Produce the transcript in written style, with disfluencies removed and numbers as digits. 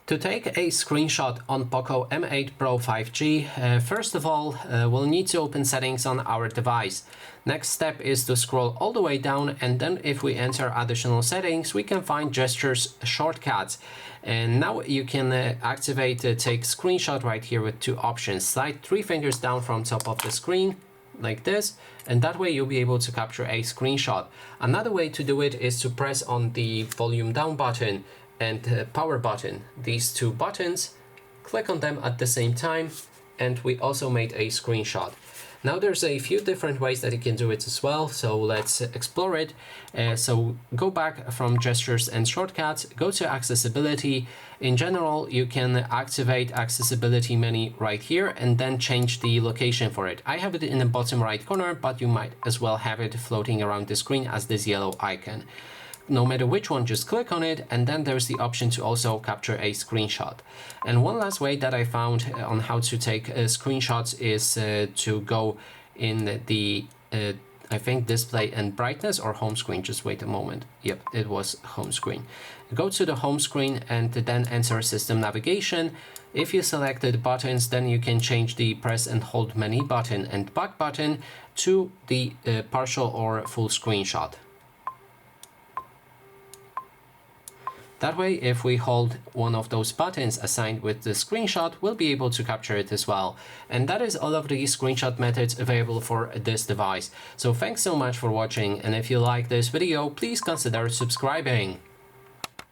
To take a screenshot on POCO M8 Pro 5G, first of all, we'll need to open settings on our device. Next step is to scroll all the way down, and then if we enter additional settings, we can find gestures shortcuts. And now you can activate take screenshot right here with two options. Slide 3 fingers down from top of the screen like this, and that way you'll be able to capture a screenshot. Another way to do it is to press on the volume down button and power button. These two buttons, click on them at the same time, and we also made a screenshot. Now there's a few different ways that you can do it as well, so let's explore it. So go back from gestures and shortcuts, go to accessibility. In general, you can activate accessibility menu right here and then change the location for it. I have it in the bottom right corner, but you might as well have it floating around the screen as this yellow icon. No matter which one, just click on it, and then there's the option to also capture a screenshot. And one last way that I found on how to take screenshots is to go in the I think display and brightness or home screen. Just wait a moment. Yep, it was home screen. Go to the home screen and then enter system navigation. If you selected buttons, then you can change the press and hold menu button and back button to the partial or full screenshot. That way, if we hold one of those buttons assigned with the screenshot, we'll be able to capture it as well. And that is all of the screenshot methods available for this device. So thanks so much for watching, and if you like this video, please consider subscribing.